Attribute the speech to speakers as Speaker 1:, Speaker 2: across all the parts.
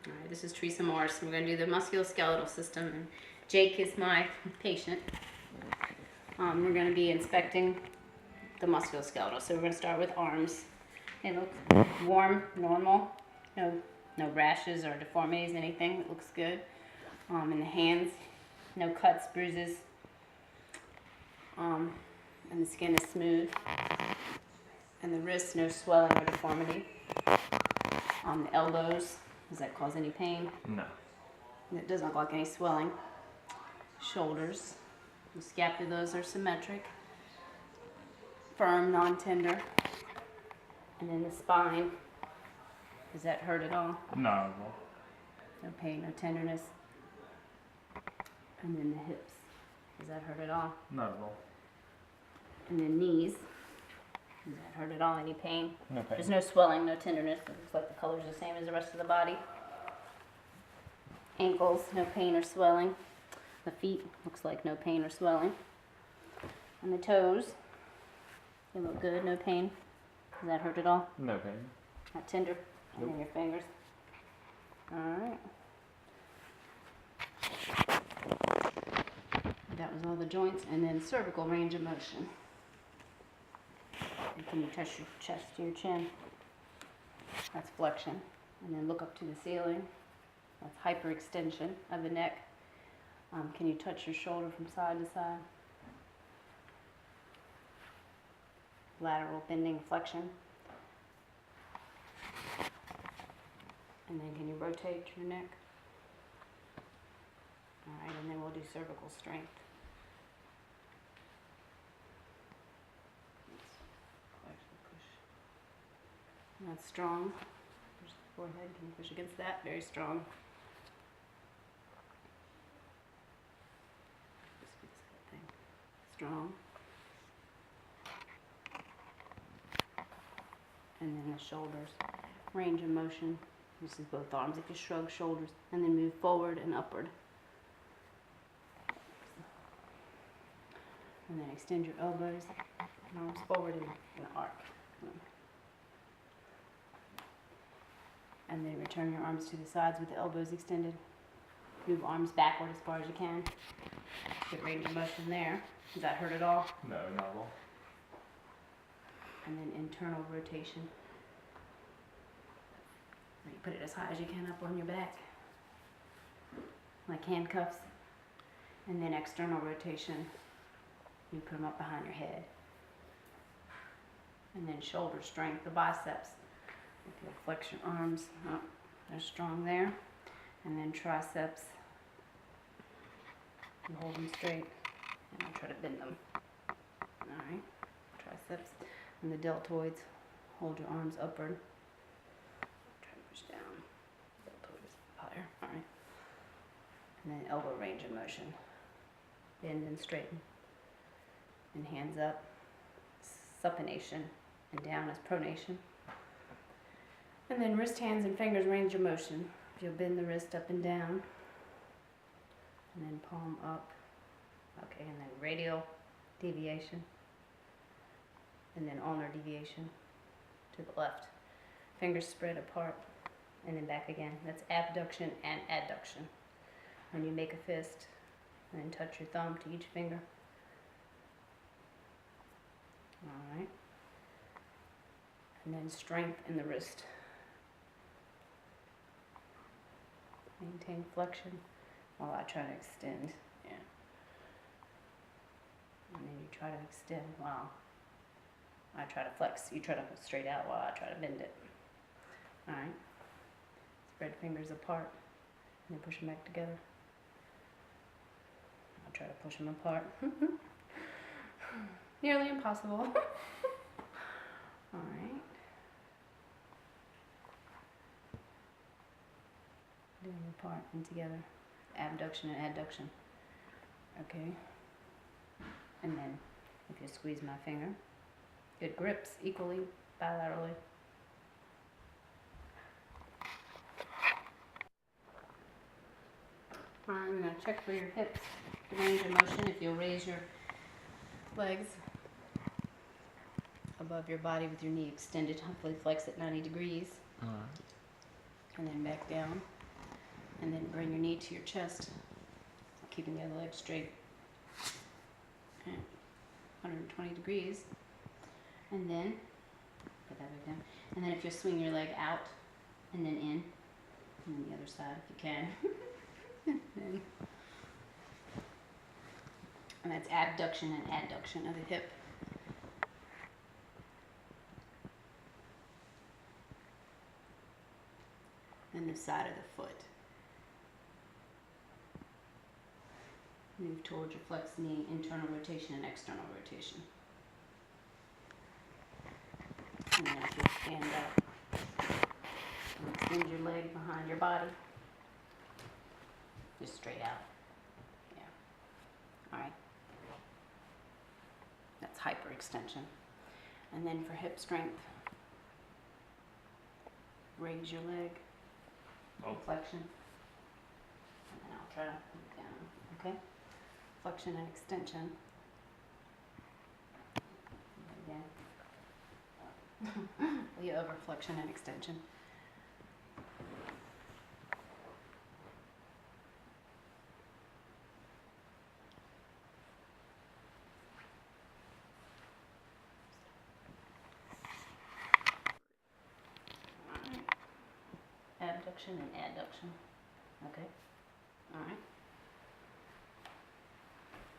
Speaker 1: All right, this is Teresa Morris. We're going to do the musculoskeletal system, and Jake is my patient. We're going to be inspecting the musculoskeletal. So we're going to start with arms. They look warm, normal, no rashes or deformities, anything. It looks good. In the hands, no cuts, bruises, and the skin is smooth. And the wrists, no swelling or deformity. On the elbows, does that cause any pain?
Speaker 2: No.
Speaker 1: And it doesn't look like any swelling. Shoulders, the scapulas are symmetric, firm, non-tender. And then the spine, does that hurt at all?
Speaker 2: No.
Speaker 1: No pain, no tenderness. And then the hips, does that hurt at all?
Speaker 2: Not at all.
Speaker 1: And then knees, does that hurt at all? Any pain?
Speaker 2: No pain.
Speaker 1: There's no swelling, no tenderness. It looks like the color's the same as the rest of the body. Ankles, no pain or swelling. The feet, looks like no pain or swelling. And the toes, they look good, no pain. Does that hurt at all?
Speaker 2: No pain.
Speaker 1: Not tender? And
Speaker 2: Nope.
Speaker 1: then your fingers. Alright. That was all the joints, and then cervical range of motion. And can you touch your chest to your chin? That's flexion. And then look up to the ceiling. That's hyperextension of the neck. Can you touch your shoulder from side to side? Lateral bending, flexion. And then can you rotate your neck? Alright, and then we'll do cervical strength. And that's strong. Push the forehead. Can you push against that? Very strong. Strong. And then the shoulders. Range of motion. This is both arms. If you shrug shoulders and then move forward and upward. And then extend your elbows and arms forward in an arc. And then return your arms to the sides with the elbows extended. Move arms backward as far as you can. Get range of motion there. Does that hurt at all?
Speaker 2: No, not at all.
Speaker 1: And then internal rotation. You put it as high as you can up on your back, like handcuffs. And then external rotation. You put them up behind your head. And then shoulder strength, the biceps. If you flex your arms up, they're strong there. And then triceps. You hold them straight, and I'll try to bend them. Alright, triceps. And the deltoids, hold your arms upward. Try to push down. Deltoids higher. Alright. And then elbow range of motion. Bend and straighten. And hands up. Supination. And down is pronation. And then wrist, hands, and fingers range of motion. You'll bend the wrist up and down. And then palm up. Okay, and then radial deviation. And then ulnar deviation to the left. Fingers spread apart and then back again. That's abduction and adduction. When you make a fist, and then touch your thumb to each finger. Alright. And then strength in the wrist. Maintain flexion while I try to extend. Yeah. And then you try to extend while I try to flex. You try to hold straight out while I try to bend it. Alright. Spread fingers apart and then push them back together. I'll try to push them apart. Nearly impossible. Alright. Doing apart and together. Abduction and adduction. Okay. And then if you squeeze my finger, it grips equally, bilaterally. Alright, I'm going to check for your hips, the range of motion. If you'll raise your legs above your body with your knee extended, hopefully flex at 90 degrees.
Speaker 2: Alright.
Speaker 1: And then back down. And then bring your knee to your chest, keeping the other leg straight. Okay. 120 degrees. And then, put that back down. And then if you swing your leg out and then in, and then the other side if you can. And that's abduction and adduction of the hip. And the side of the foot. Move towards your flexed knee, internal rotation and external rotation. And then if you stand up, and extend your leg behind your body. Just straight out. Yeah. All right. That's hyperextension. And then for hip strength, raise your leg, flexion, and then I'll try to put it down. Okay? Flexion and extension. Again. We over flexion and extension. Abduction and adduction. Okay? Alright.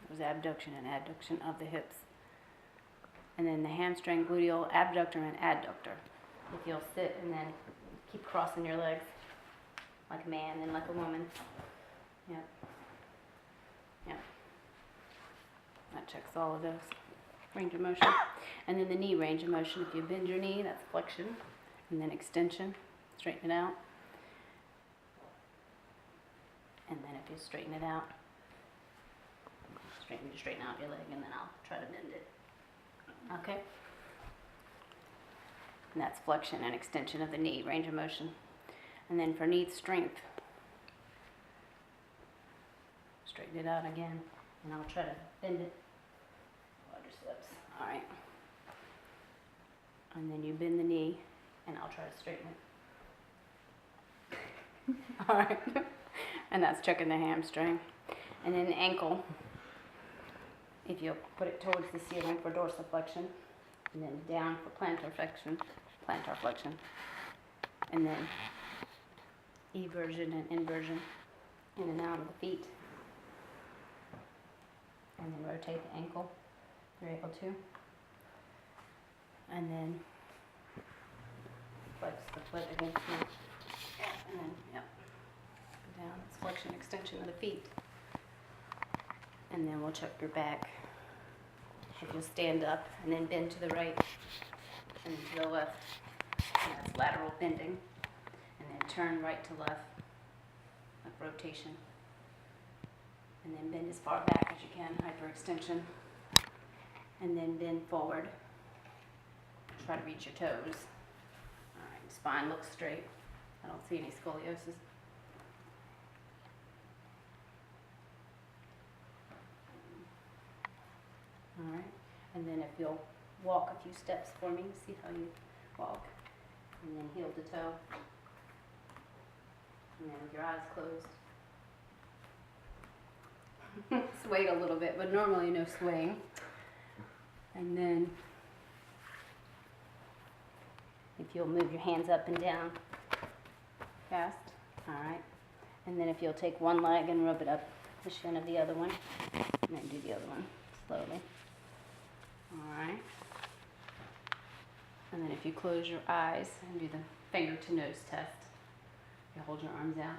Speaker 1: There's abduction and adduction of the hips. And then the hamstring, gluteal, abductor, and adductor. If you'll sit and then keep crossing your legs like a man and like a woman. Yep. Yep. That checks all of those. Range of motion. And then the knee range of motion. If you bend your knee, that's flexion. And then extension. Straighten it out. And then if you straighten it out, straighten out your leg, and then I'll try to bend it. Okay? And that's flexion and extension of the knee, range of motion. And then for knee strength, straighten it out again, and I'll try to bend it. Quadriceps. All right. And then you bend the knee, and I'll try to straighten it. All right. And that's checking the hamstring. And then the ankle, if you put it towards the ceiling for dorsiflexion, and then down for plantar flexion, and then eversion and inversion, in and out of the feet, and then rotate the ankle if you're able to, and then flex the foot against the, and then, yep. Down, it's flexion, extension of the feet. And then we'll check your back. If you'll stand up and then bend to the right and to the left. And that's lateral bending. And then turn right to left, like rotation. And then bend as far back as you can, hyperextension. And then bend forward. Try to reach your toes. All right, spine looks straight. I don't see any scoliosis. All right, and then if you'll walk a few steps for me, see how you walk, and then heel to toe, and then with your eyes closed. Swayed a little bit, but normally no swaying. And then if you'll move your hands up and down fast, all right, and then if you'll take one leg and rub it up the shin of the other one, and then do the other one slowly. All right. And then if you close your eyes and do the finger to nose test, you hold your arms out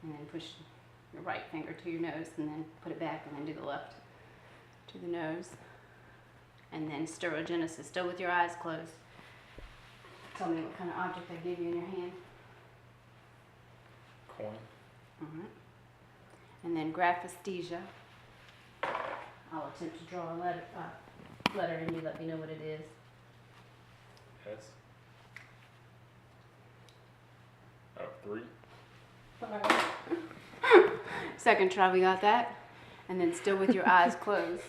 Speaker 1: and then push your right finger to your nose and then put it back and then do the left to the nose. And then sterogenesis, still with your eyes closed. Tell me what kind of object I gave you in your hand.
Speaker 2: Coin.
Speaker 1: All right. And then graphesthesia. I'll attempt to draw a letter and you let me know what it is.
Speaker 2: S. 3.
Speaker 1: Second try, we got that. And then still with your eyes closed.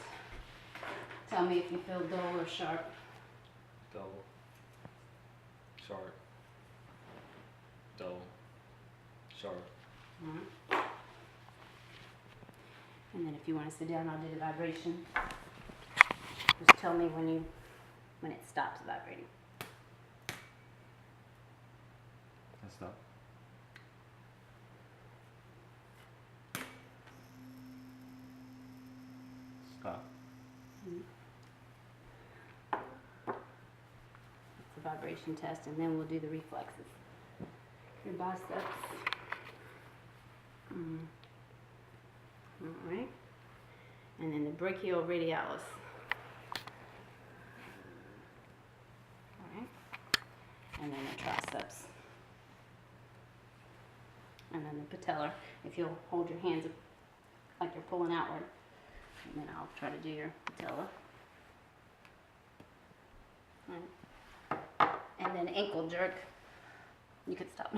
Speaker 1: Tell me if you feel dull or sharp.
Speaker 2: Dull. Sharp. Dull. Sharp.
Speaker 1: Alright. And then if you want to sit down, I'll do the vibration. Just tell me when it stops vibrating.
Speaker 2: That's not. Stop.
Speaker 1: It's a vibration test, and then we'll do the reflexes. Your biceps. Alright. And then the brachioradialis. Alright. And then the triceps. And then the patellar. If you'll hold your hands like you're pulling outward. And then I'll try to do your patella. And then ankle jerk. You could stop.